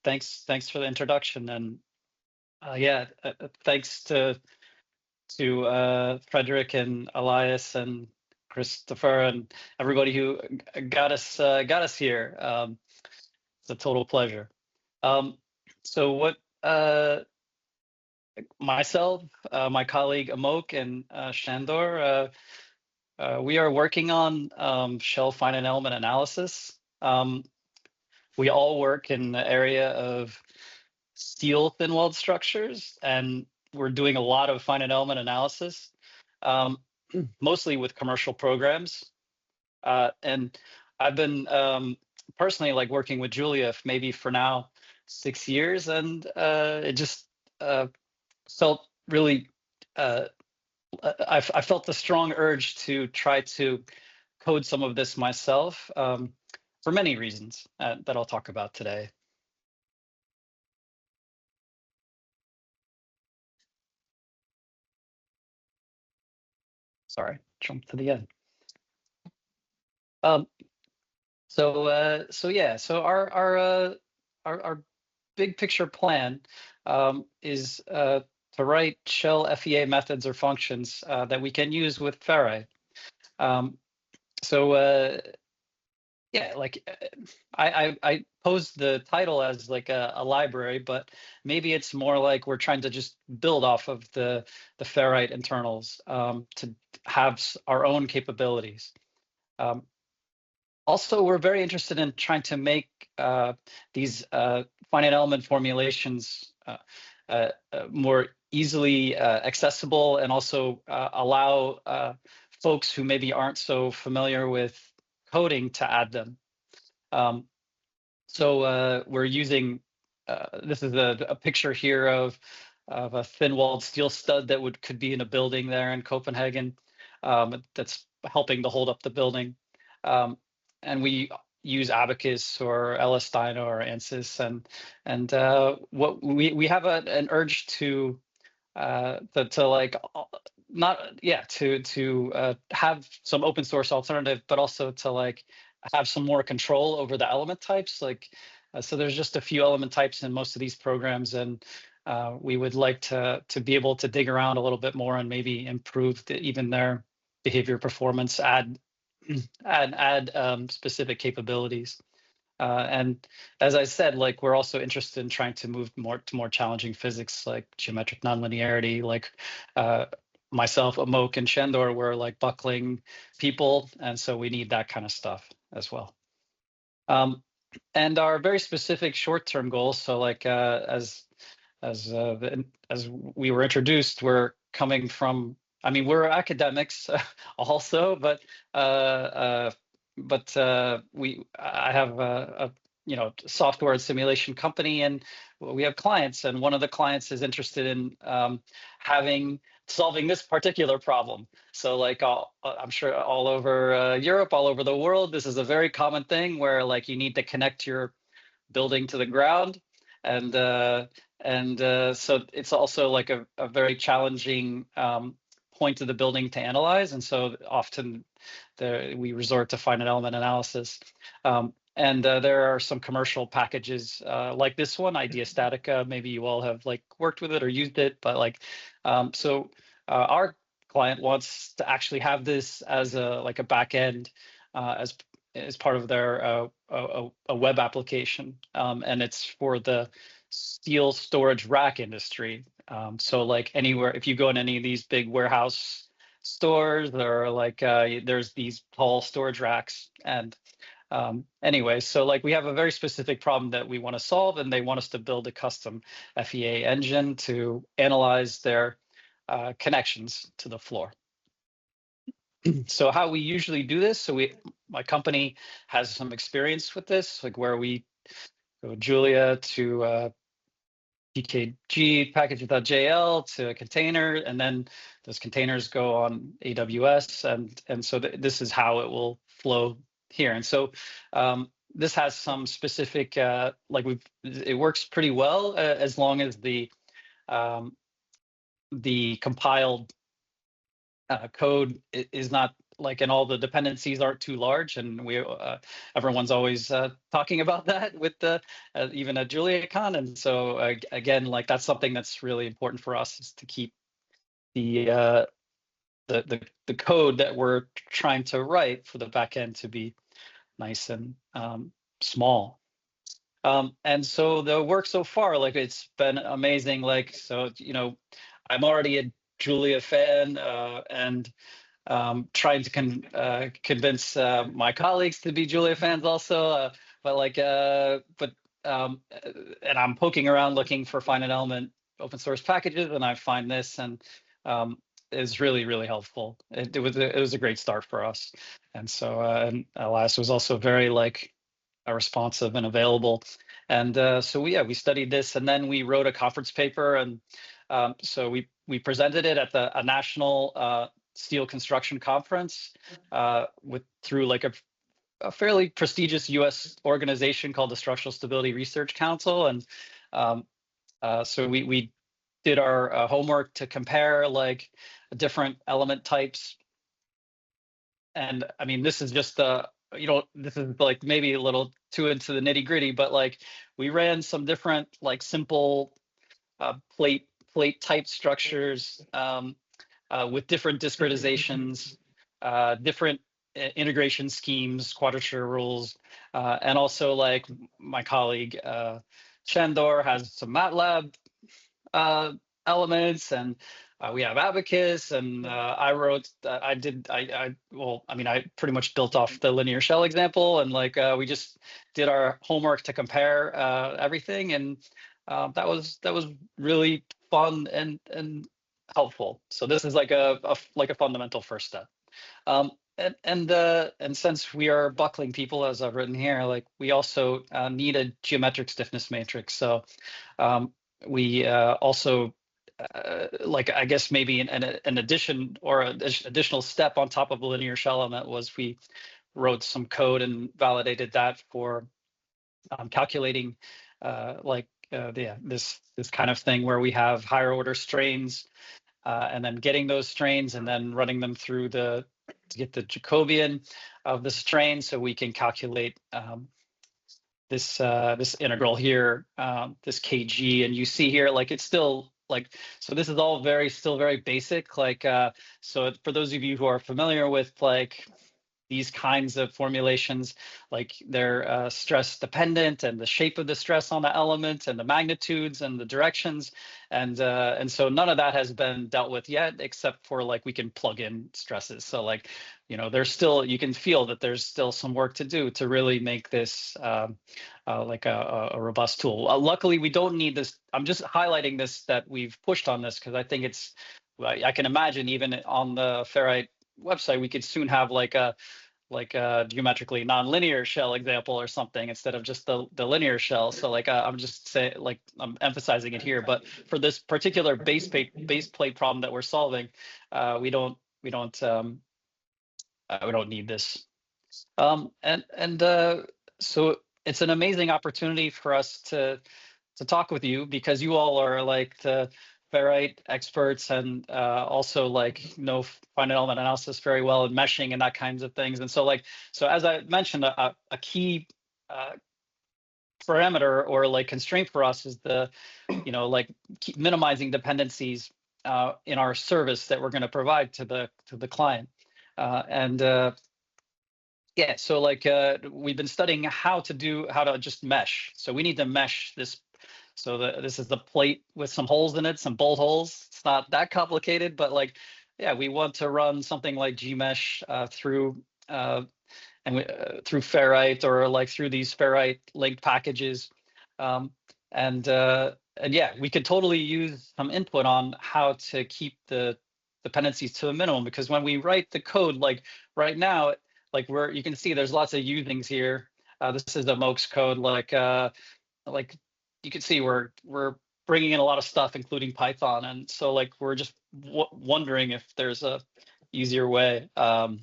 thanks for the introduction, and yeah, thanks to Frederick and Elias and Christopher and everybody who got us here. It's a total pleasure. So what myself, my colleague Amok and Shandor, we are working on shell finite element analysis. We all work in the area of steel thin-walled structures, and we're doing a lot of finite element analysis, mostly with commercial programs. And I've been personally like working with Julia maybe for now 6 years, and it just felt really, I felt the strong urge to try to code some of this myself for many reasons that I'll talk about today. Sorry, jump to the end. So yeah, so our big picture plan is to write ShellFEA methods or functions that we can use with Ferrite. Yeah, like I posed the title as like a library, but maybe it's more like we're trying to just build off of the Ferrite internals to have our own capabilities. Also, we're very interested in trying to make these finite element formulations more easily accessible, and also allow folks who maybe aren't so familiar with coding to add them. So we're using, this is a picture here of a thin-walled steel stud that could be in a building there in Copenhagen that's helping to hold up the building. And we use Abacus or LS-Dyno or ANSYS, and what we have an urge to like to have some open source alternative, but also to like have some more control over the element types. Like so there's just a few element types in most of these programs, and we would like to be able to dig around a little bit more and maybe improve even their behavior performance, add specific capabilities. And as I said, like we're also interested in trying to move to more challenging physics like geometric nonlinearity. Like myself, Amok, and Shandor were like buckling people, and so we need that kind of stuff as well. And our very specific short-term goals. So like as we were introduced, we're coming from. I mean, we're academics also, but I have a software and simulation company, and we have clients, and one of the clients is interested in solving this particular problem. So like I'm sure all over Europe, all over the world, this is a very common thing where like you need to connect your building to the ground, and so it's also like a very challenging point of the building to analyze, and so often we resort to finite element analysis. And there are some commercial packages like this one, Idea Statica. Maybe you all have like worked with it or used it, but like our client wants to actually have this as a back end as part of their a web application, and it's for the steel storage rack industry. So like anywhere, if you go in any of these big warehouse stores, there are like there's these tall storage racks, and anyway, so like we have a very specific problem that we want to solve, and they want us to build a custom FEA engine to analyze their connections to the floor. So how we usually do this, so my company has some experience with this, like where we go Julia to PKG package.jl to a container, and then those containers go on AWS, and so this is how it will flow here. And so this has some specific it works pretty well as long as the compiled code is not like, and all the dependencies aren't too large, and everyone's always talking about that with the even at JuliaCon. And so again, like, that's something that's really important for us, is to keep the the code that we're trying to write for the backend to be nice and small. And so the work so far, like, it's been amazing. Like, so, I'm already a Julia fan, and trying to convince my colleagues to be Julia fans also. And I'm poking around looking for finite element open source packages, and I find this, and is really, really helpful. It was a great start for us. And so and Elias was also very responsive and available. And so we studied this, and then we wrote a conference paper, and so we presented it at a national steel construction conference through like a fairly prestigious U.S. organization called the Structural Stability Research Council. And so we did our homework to compare like different element types. And I mean, this is just this is like maybe a little too into the nitty gritty, but like, we ran some different like simple plate type structures with different discretizations, different integration schemes, quadrature rules, and also, like, my colleague Shandor has some MATLAB elements, and we have Abacus, and I wrote, I pretty much built off the linear shell example, and like we just did our homework to compare everything, and that was really fun and helpful. So this is like a fundamental first step. And since we are buckling people, as I've written here, like, we also need a geometric stiffness matrix. So we also like, I guess maybe an addition or an additional step on top of the linear shell element was we wrote some code and validated that for calculating this kind of thing where we have higher order strains, and then getting those strains and then running them through to get the Jacobian of the strain, so we can calculate this integral here, this kg. And you see here, like, it's still like, so this is all still very basic. Like, so for those of you who are familiar with like these kinds of formulations, like, they're stress dependent, and the shape of the stress on the element, and the magnitudes, and the directions, and so none of that has been dealt with yet, except for like, we can plug in stresses. So like, there's still, you can feel that there's still some work to do to really make this like a robust tool. Luckily, we don't need this. I'm just highlighting this, that we've pushed on this, because I think I can imagine even on the Ferrite website, we could soon have like a geometrically nonlinear shell example or something, instead of just the linear shell. So like, I'm just saying, like, I'm emphasizing it here, but for this particular base plate problem that we're solving, we don't need this. So it's an amazing opportunity for us to talk with you, because you all are like the Ferrite experts, and also like know finite element analysis very well, and meshing and that kinds of things. And so as I mentioned, a key parameter or like constraint for us is the keep minimizing dependencies in our service that we're going to provide to the client. Yeah, so like we've been studying how to just mesh. So we need to mesh this. So this is the plate with some holes in it, some bolt holes. It's not that complicated, but like, yeah, we want to run something like Gmesh through through Ferrite, or like through these Ferrite linked packages, and yeah, we could totally use some input on how to keep the dependencies to a minimum, because when we write the code, like right now, like you can see there's lots of U things here. This is the MOX code, like you can see we're bringing in a lot of stuff, including Python, and so like we're just wondering if there's a easier way, and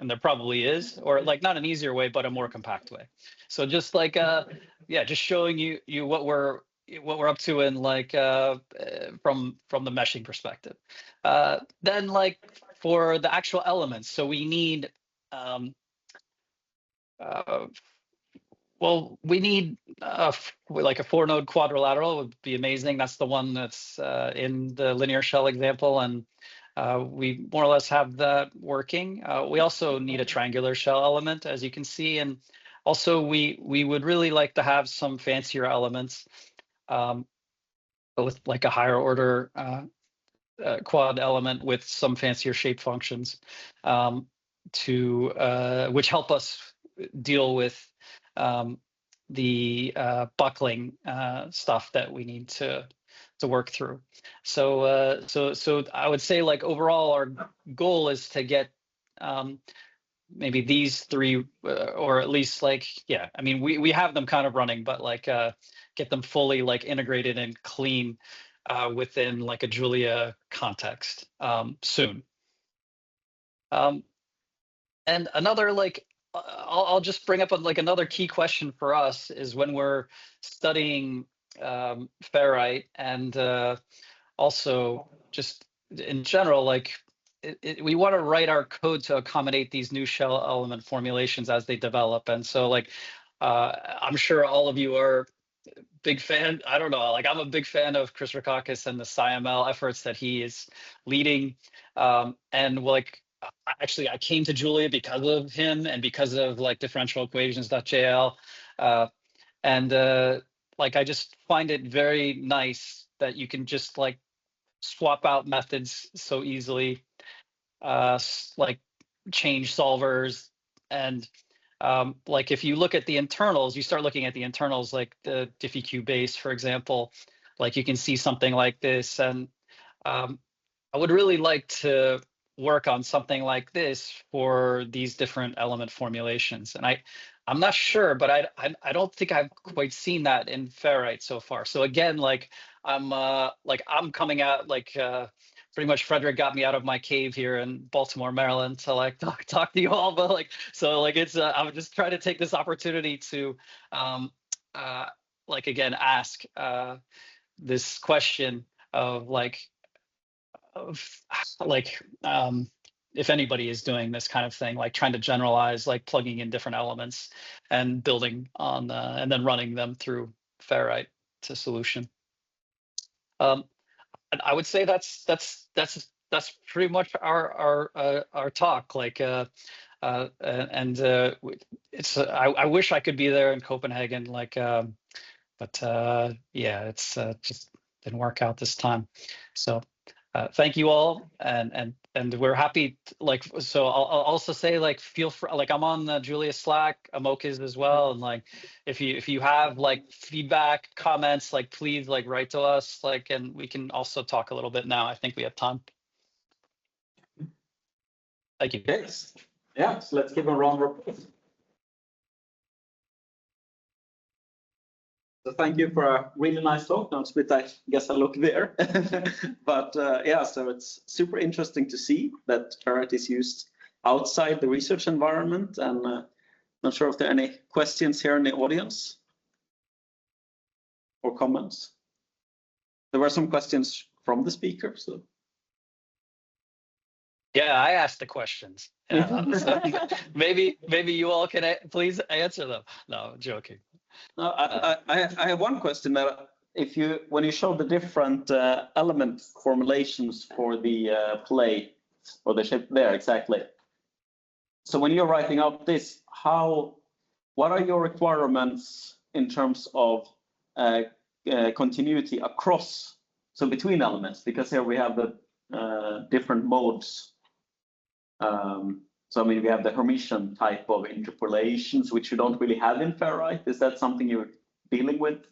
there probably is, or like not an easier way, but a more compact way. So just like yeah, just showing you what we're up to in like from the meshing perspective. Then like for the actual elements, so we need well, we need like a 4-node quadrilateral would be amazing. That's the one that's in the linear shell example, and we more or less have that working. We also need a triangular shell element, as you can see, and also we would really like to have some fancier elements with like a higher order quad element with some fancier shape functions which help us deal with the buckling stuff that we need to work through. So so I would say, like, overall our goal is to get maybe these three or at least, like, yeah, I mean we have them kind of running, but like get them fully like integrated and clean within like a Julia context soon. And another, like, I'll just bring up like another key question for us is when we're studying Ferrite, and also just in general, like we want to write our code to accommodate these new shell element formulations as they develop. And so, like, I'm sure all of you are big fan. I don't know, like I'm a big fan of Chris Rackauckas and the SciML efforts that he is leading. And like, actually, I came to Julia because of him and because of like differential equations.jl. And like, I just find it very nice that you can just like swap out methods so easily, like change solvers. And like if you look at the internals, you start looking at the internals, like the diffie base, for example, like you can see something like this. And I would really like to work on something like this for these different element formulations. And I'm not sure, but I don't think I've quite seen that in Ferrite so far. So again, like I'm coming out like pretty much Frederick got me out of my cave here in Baltimore, Maryland, to like talk to you all. But like, so like it's I'm just trying to take this opportunity to like again ask this question of like if anybody is doing this kind of thing, like trying to generalize, like plugging in different elements and building on and then running them through Ferrite to solution. And I would say that's pretty much our talk. Like it's I wish I could be there in Copenhagen, like but yeah, it's just didn't work out this time. So thank you all, and we're happy. Like, so I'll also say, like, feel free. Like, I'm on the Julia Slack, Amok is as well, and like, if you have like feedback, comments, like please like write to us. Like, and we can also talk a little bit now. I think we have time. Thank you. Yes. Yeah. So let's give a round of applause. So thank you for a really nice talk. Now, split, I guess I look there. But yeah, so it's super interesting to see that Ferrite is used outside the research environment. And not sure if there are any questions here in the audience or comments. There were some questions from the speaker. So. Yeah, I asked the questions. So maybe you all can please answer them. No, I'm joking. No, I have one question that when you show the different element formulations for the play or the shape there exactly. So when you're writing out this, what are your requirements in terms of continuity across, so between elements? Because here we have the different modes. So I mean, we have the Hermitian type of interpolations, which you don't really have in Ferrite. Is that something you're dealing with?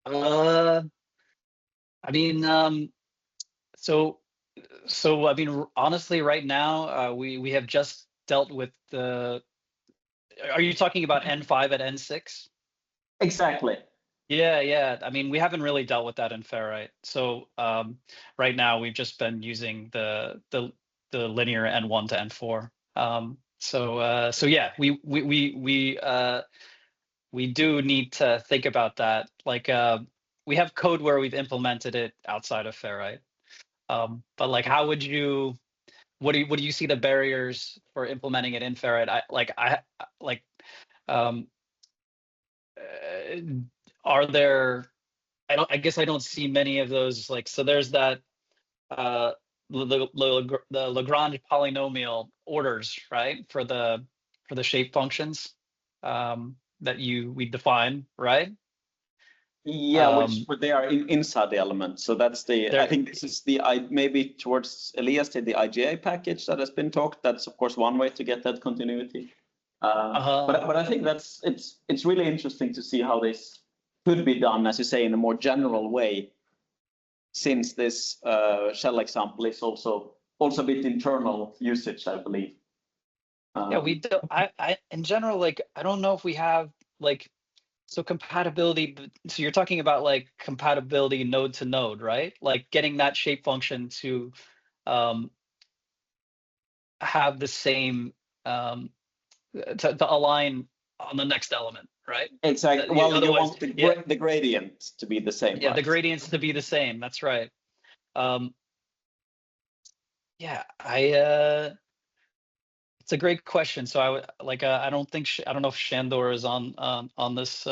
I mean, so I mean, honestly, right now, we have just dealt with the. Are you talking about N5 at N6? Exactly. Yeah. I mean, we haven't really dealt with that in Ferrite. So right now, we've just been using the linear N1 to N4. So yeah, we do need to think about that. Like we have code where we've implemented it outside of Ferrite. But like, how would you? What do you see the barriers for implementing it in Ferrite? Are there? I guess I don't see many of those. Like, so there's that the Lagrange polynomial orders, right, for the shape functions that we define, right? Yeah, which they are inside the element. So that's I think this is maybe towards Elias did the IGA package that has been talked. That's of course one way to get that continuity. But I think it's really interesting to see how this could be done, as you say, in a more general way, since this shell example is also a bit internal usage, I believe. Yeah, we do. I in general, like, I don't know if we have like. So compatibility, so you're talking about like compatibility node to node, right? Like getting that shape function to have the same, to align on the next element, right? Exactly. Well, you want the gradient to be the same. Yeah, right? the gradients to be the same. That's right. Yeah, it's a great question. So I would like, I don't know if Shandor is on this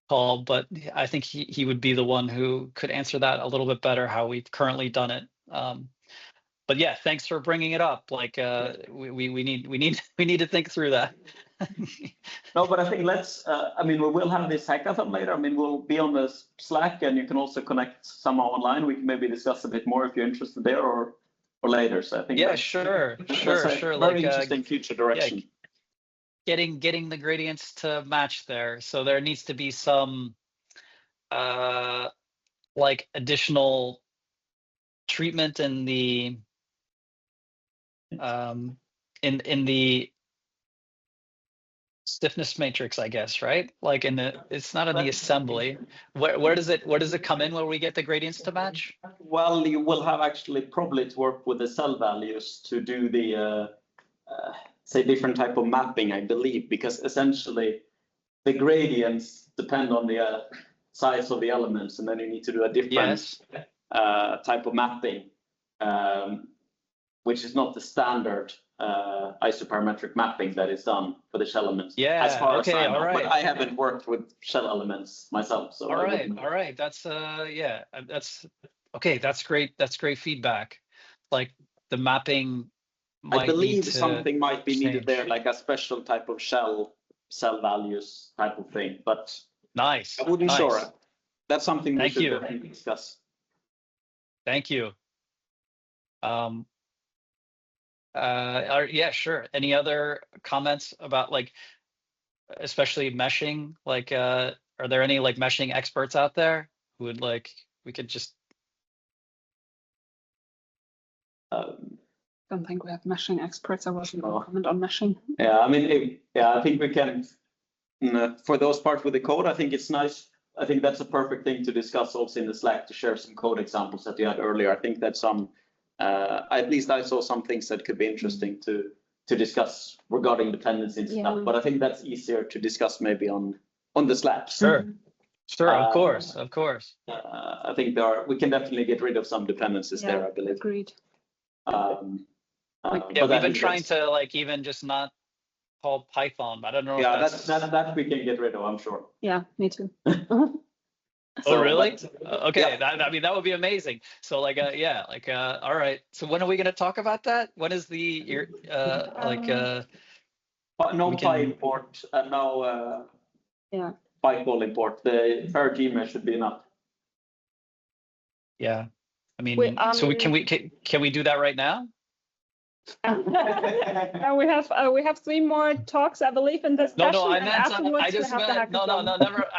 call, but I think he would be the one who could answer that a little bit better, how we've currently done it. But yeah, thanks for bringing it up. Like, we need to think through that. No, but I think I mean, we will have this hackathon later. I mean, we'll be on the Slack, and you can also connect somehow online. We can maybe discuss a bit more if you're interested there, or later. So I think sure. Very like interesting future direction. Yeah, getting the gradients to match there. So there needs to be some like additional treatment in the in the stiffness matrix, I guess, right? Like it's not in the assembly. Where does it come in where we get the gradients to match? Well, you will have actually probably to work with the cell values to do the say different type of mapping, I believe, because essentially the gradients depend on the size of the elements, and then you need to do a different type of mapping, which is not the standard isoparametric mapping that is done for the shell elements. Yeah. As far as I know, all right. but I haven't worked with shell elements myself. So all right. That's that's okay. That's great. That's great feedback. Like the mapping. I believe something might be needed there, like a special type of cell values type of thing. But nice. I wouldn't sure. That's something we should discuss. Thank you. Yeah, sure. Any other comments about like, especially meshing? Like, are there any like meshing experts out there who would like, we could just. Don't think we have meshing experts. I wasn't going to comment on meshing. Yeah, I mean, I think we can, for those parts with the code, I think it's nice. I think that's a perfect thing to discuss also in the Slack, to share some code examples that you had earlier. I think that at least I saw some things that could be interesting to discuss regarding dependencies and stuff. But I think that's easier to discuss maybe on the Slack. Sure, of course. I think we can definitely get rid of some dependencies there, I believe. Agreed. We've been trying to like even just not call Python. I don't know. Yeah, that we can get rid of, I'm sure. Yeah, me too. Oh, really? Okay, yeah. I mean, that would be amazing. So like, all right. So when are we going to talk about that? When is the no py import and no PyCall import? The Ferrite.jl should be enough. Yeah, I mean, so can we do that right now? We have 3 more talks, I believe, in this session. No, I meant never. I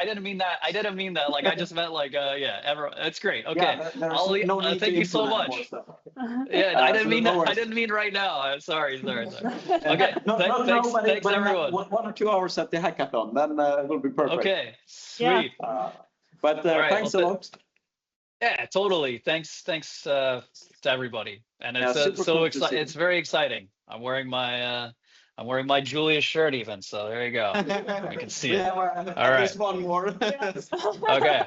didn't mean that. Like, I just meant like, it's great. Okay, thank you so much. Yeah, I didn't mean that. I didn't mean right now. Sorry. Okay, thanks everyone. 1 or 2 hours at the hackathon, then it will be perfect. Okay, sweet. But thanks a lot. Yeah, totally. Thanks to everybody, and it's so exciting. It's very exciting. I'm wearing my Julius shirt even, so there you go. You can see it. All right. Just one more. Okay.